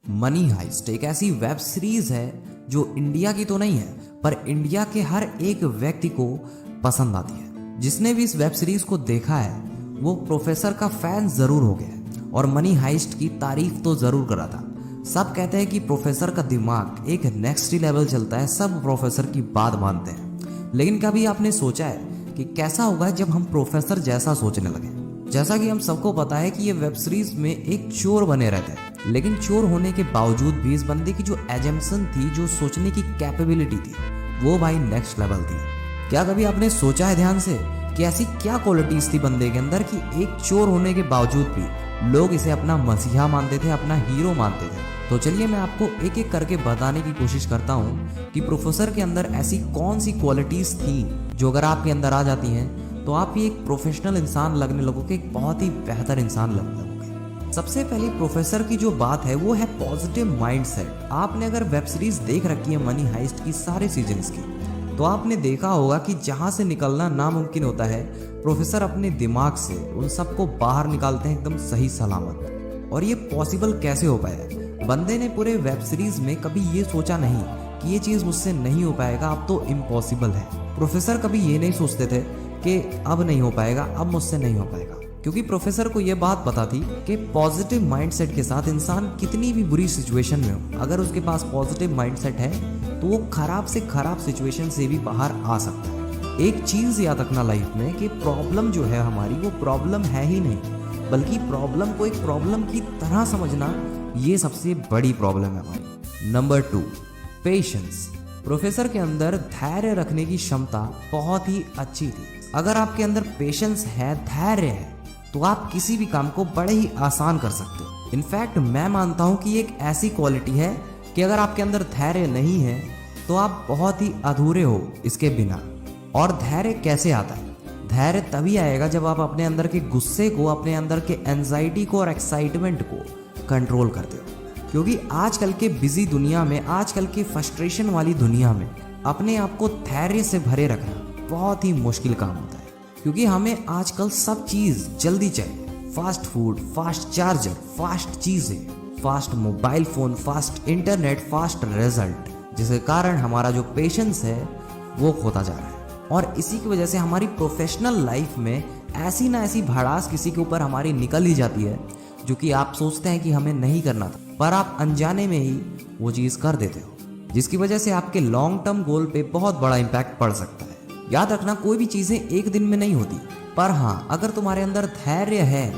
Money heist एक ऐसी web series है जो इंडिया की तो नहीं है पर इंडिया के हर एक व्यक्ति को पसंद आती है। जिसने भी इस वेब सीरीज को देखा है वो प्रोफेसर का फैन जरूर हो गया है और मनी हाइस्ट की तारीफ तो जरूर करा था। सब कहते हैं कि प्रोफेसर का दिमाग एक नेक्स्ट लेवल चलता है, सब प्रोफेसर की बात मानते हैं। लेकिन कभी आपने सोचा है कि कैसा होगा जब हम प्रोफेसर जैसा सोचने लगे? जैसा कि हम सबको पता है कि ये वेब सीरीज में एक चोर बने रहते हैं, लेकिन चोर होने के बावजूद भी इस बंदे की जो एजम्पशन थी, जो सोचने की कैपेबिलिटी थी, वो भाई नेक्स्ट लेवल थी। क्या कभी आपने सोचा है ध्यान से कि ऐसी क्या क्वालिटीज थी बंदे के अंदर कि एक चोर होने के बावजूद भी लोग इसे अपना मसीहा मानते थे, अपना हीरो मानते थे? तो चलिए मैं आपको एक एक करके बताने की कोशिश करता हूँ कि प्रोफेसर के अंदर ऐसी कौन सी क्वालिटीज थी जो अगर आपके अंदर आ जाती हैं तो आप भी एक प्रोफेशनल इंसान लगने लगोगे, एक बहुत ही बेहतर इंसान लगने लगोगे। सबसे पहले प्रोफेसर की जो बात है वो है पॉजिटिव माइंडसेट। आपने अगर वेब सीरीज देख रखी है मनी हाइस्ट की सारे सीजन्स की, तो आपने देखा होगा कि जहां से निकलना नामुमकिन होता है, प्रोफेसर अपने दिमाग से उन सबको बाहर निकालते हैं एकदम सही सलामत। और ये पॉसिबल कैसे हो पाया? बंदे ने पूरे वेब सीरीज में कभी ये सोचा नहीं कि ये चीज़ मुझसे नहीं हो पाएगा, अब तो इम्पॉसिबल है। प्रोफेसर कभी ये नहीं सोचते थे कि अब नहीं हो पाएगा, अब मुझसे नहीं हो पाएगा, क्योंकि प्रोफेसर को यह बात पता थी कि पॉजिटिव माइंडसेट के साथ इंसान कितनी भी बुरी सिचुएशन में हो, अगर उसके पास पॉजिटिव माइंडसेट है तो वो खराब से खराब सिचुएशन से भी बाहर आ सकता है। एक चीज याद रखना लाइफ में कि प्रॉब्लम जो है हमारी, वो प्रॉब्लम है ही नहीं, बल्कि प्रॉब्लम को एक प्रॉब्लम की तरह समझना, ये सबसे बड़ी प्रॉब्लम है हमारी। Number 2, patience. प्रोफेसर के अंदर धैर्य रखने की क्षमता बहुत ही अच्छी थी। अगर आपके अंदर पेशेंस है, धैर्य है, तो आप किसी भी काम को बड़े ही आसान कर सकते हो। इनफैक्ट मैं मानता हूं कि एक ऐसी क्वालिटी है कि अगर आपके अंदर धैर्य नहीं है तो आप बहुत ही अधूरे हो इसके बिना। और धैर्य कैसे आता है? धैर्य तभी आएगा जब आप अपने अंदर के गुस्से को, अपने अंदर के एंजाइटी को और एक्साइटमेंट को कंट्रोल करते हो। क्योंकि आजकल के बिजी दुनिया में, आजकल के फ्रस्ट्रेशन वाली दुनिया में अपने आप को धैर्य से भरे रखना बहुत ही मुश्किल काम होता है। क्योंकि हमें आजकल सब चीज़ जल्दी चाहिए, fast food, fast charger, fast चीज़ें, fast mobile phone, fast internet, fast result, जिसके कारण हमारा जो पेशेंस है वो खोता जा रहा है। और इसी की वजह से हमारी प्रोफेशनल लाइफ में ऐसी ना ऐसी भड़ास किसी के ऊपर हमारी निकल ही जाती है जो कि आप सोचते हैं कि हमें नहीं करना था, पर आप अनजाने में ही वो चीज़ कर देते हो, जिसकी वजह से आपके लॉन्ग टर्म गोल पे बहुत बड़ा इम्पैक्ट पड़ सकता है। याद रखना, कोई भी चीज़ें एक दिन में नहीं होती, पर हाँ, अगर तुम्हारे अंदर धैर्य है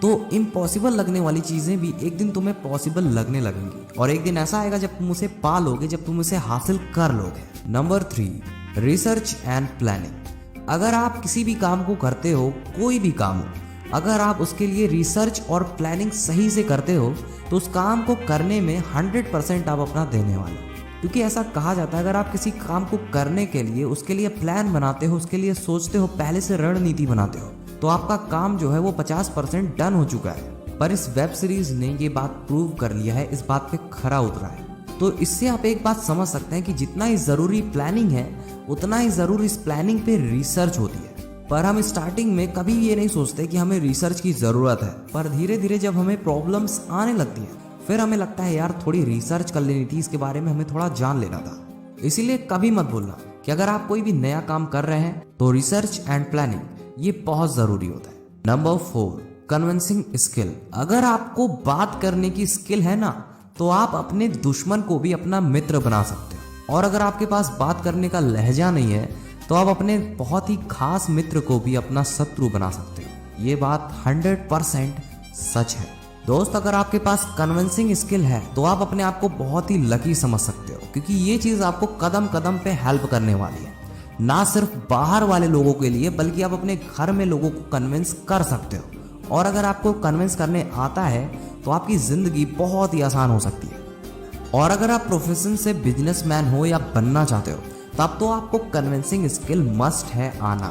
तो इम्पॉसिबल लगने वाली चीज़ें भी एक दिन तुम्हें पॉसिबल लगने लगेंगी। और एक दिन ऐसा आएगा जब तुम उसे पा लोगे, जब तुम उसे हासिल कर लोगे। Number 3, research and planning. अगर आप किसी भी काम को करते हो, कोई भी काम हो, अगर आप उसके लिए रिसर्च और प्लानिंग सही से करते हो तो उस काम को करने में 100% आप अपना देने वाले हो। क्योंकि ऐसा कहा जाता है, अगर आप किसी काम को करने के लिए, उसके लिए प्लान बनाते हो, उसके लिए सोचते हो, पहले से रणनीति बनाते हो, तो आपका काम जो है वो 50% डन हो चुका है। पर इस वेब सीरीज ने ये बात प्रूव कर लिया है, इस बात पे खरा उतरा है। तो इससे आप एक बात समझ सकते हैं कि जितना ही ज़रूरी प्लानिंग है, उतना ही ज़रूरी इस प्लानिंग पे रिसर्च होती है। पर हम स्टार्टिंग में कभी ये नहीं सोचते कि हमें रिसर्च की ज़रूरत है, पर धीरे धीरे जब हमें प्रॉब्लम्स आने लगती हैं, फिर हमें लगता है यार थोड़ी रिसर्च कर लेनी थी, इसके बारे में हमें थोड़ा जान लेना था। इसीलिए कभी मत भूलना कि अगर आप कोई भी नया काम कर रहे हैं तो रिसर्च एंड प्लानिंग ये बहुत ज़रूरी होता है। Number 4, convincing skill. अगर आपको बात करने की स्किल है ना, तो आप अपने दुश्मन को भी अपना मित्र बना सकते हो। और अगर आपके पास बात करने का लहजा नहीं है तो आप अपने बहुत ही खास मित्र को भी अपना शत्रु बना सकते हो। ये बात 100% सच है। दोस्त, अगर आपके पास कन्विंसिंग स्किल है तो आप अपने आप को बहुत ही लकी समझ सकते हो, क्योंकि ये चीज़ आपको कदम कदम पे हेल्प करने वाली है। ना सिर्फ बाहर वाले लोगों के लिए, बल्कि आप अपने घर में लोगों को कन्विंस कर सकते हो। और अगर आपको कन्विंस करने आता है तो आपकी ज़िंदगी बहुत ही आसान हो सकती है। और अगर आप प्रोफेशन से बिजनेसमैन हो या बनना चाहते हो, तब तो आपको कन्विंसिंग स्किल मस्ट है आना।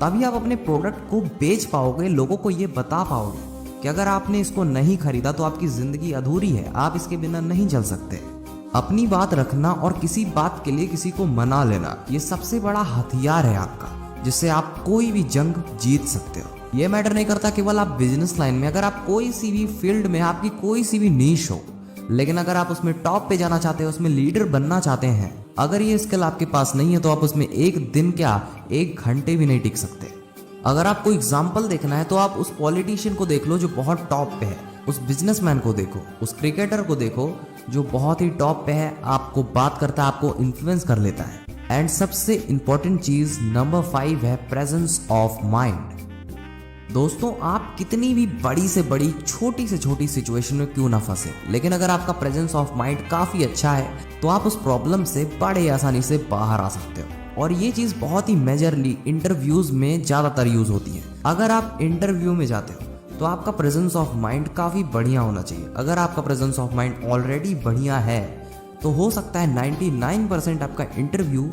तभी आप अपने प्रोडक्ट को बेच पाओगे, लोगों को ये बता पाओगे कि अगर आपने इसको नहीं खरीदा तो आपकी ज़िंदगी अधूरी है, आप इसके बिना नहीं चल सकते। अपनी बात रखना और किसी बात के लिए किसी को मना लेना, ये सबसे बड़ा हथियार है आपका, जिससे आप कोई भी जंग जीत सकते हो। ये मैटर नहीं करता केवल आप बिजनेस लाइन में, अगर आप कोई सी भी फील्ड में, आपकी कोई सी भी नीश हो, लेकिन अगर आप उसमें टॉप पे जाना चाहते हो, उसमें लीडर बनना चाहते हैं, अगर ये स्किल आपके पास नहीं है तो आप उसमें एक दिन क्या 1 घंटे भी नहीं टिक सकते। अगर आपको एग्जाम्पल देखना है तो आप उस पॉलिटिशियन को देख लो जो बहुत टॉप पे है, उस बिजनेसमैन को देखो, उस क्रिकेटर को देखो जो बहुत ही टॉप पे है, आपको बात करता है, आपको इन्फ्लुएंस कर लेता है। एंड सबसे इंपॉर्टेंट चीज नंबर 5 है प्रेजेंस ऑफ माइंड। दोस्तों, आप कितनी भी बड़ी से बड़ी छोटी से छोटी सिचुएशन में क्यों ना फंसे, लेकिन अगर आपका प्रेजेंस ऑफ माइंड काफी अच्छा है तो आप उस प्रॉब्लम से बड़े आसानी से बाहर आ सकते हो। और ये चीज बहुत ही मेजरली इंटरव्यूज में ज्यादातर यूज होती है। अगर आप इंटरव्यू में जाते हो तो आपका प्रेजेंस ऑफ माइंड काफी बढ़िया होना चाहिए। अगर आपका प्रेजेंस ऑफ माइंड ऑलरेडी बढ़िया है तो हो सकता है 99% आपका इंटरव्यू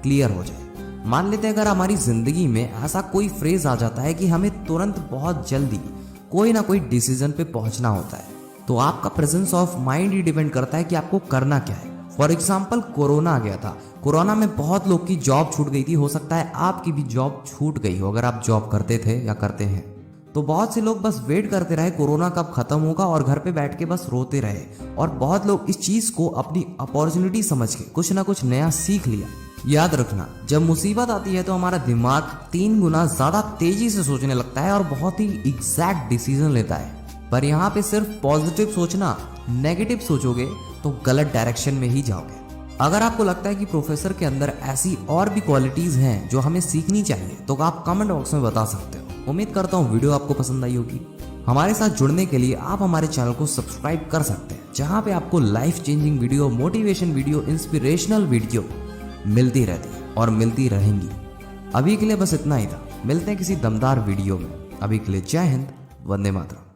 क्लियर हो जाए। मान लेते हैं अगर हमारी जिंदगी में ऐसा कोई फ्रेज आ जाता है कि हमें तुरंत बहुत जल्दी कोई ना कोई डिसीजन पे पहुंचना होता है, तो आपका presence of mind he depend करता है कि आपको करना क्या है। फॉर एग्जाम्पल, कोरोना आ गया था। कोरोना में बहुत लोग की जॉब छूट गई थी। हो सकता है आपकी भी जॉब छूट गई हो अगर आप जॉब करते थे या करते हैं। तो बहुत से लोग बस वेट करते रहे कोरोना कब खत्म होगा और घर पे बैठ के बस रोते रहे। और बहुत लोग इस चीज को अपनी अपॉर्चुनिटी समझ के कुछ ना कुछ नया सीख लिया। याद रखना, जब मुसीबत आती है तो हमारा दिमाग 3 गुना ज्यादा तेजी से सोचने लगता है और बहुत ही एग्जैक्ट डिसीजन लेता है। पर यहाँ पे सिर्फ पॉजिटिव सोचना, नेगेटिव सोचोगे तो गलत डायरेक्शन में ही जाओगे। अगर आपको लगता है कि प्रोफेसर के अंदर ऐसी और भी क्वालिटीज हैं जो हमें सीखनी चाहिए तो आप कमेंट बॉक्स में बता सकते हो। उम्मीद करता हूँ वीडियो आपको पसंद आई होगी। हमारे साथ जुड़ने के लिए आप हमारे चैनल को सब्सक्राइब कर सकते हैं, जहाँ पे आपको life changing video, motivation video, inspirational video मिलती रहती है और मिलती रहेंगी। अभी के लिए बस इतना ही था। मिलते हैं किसी दमदार वीडियो में। अभी के लिए जय हिंद, वंदे मातरम।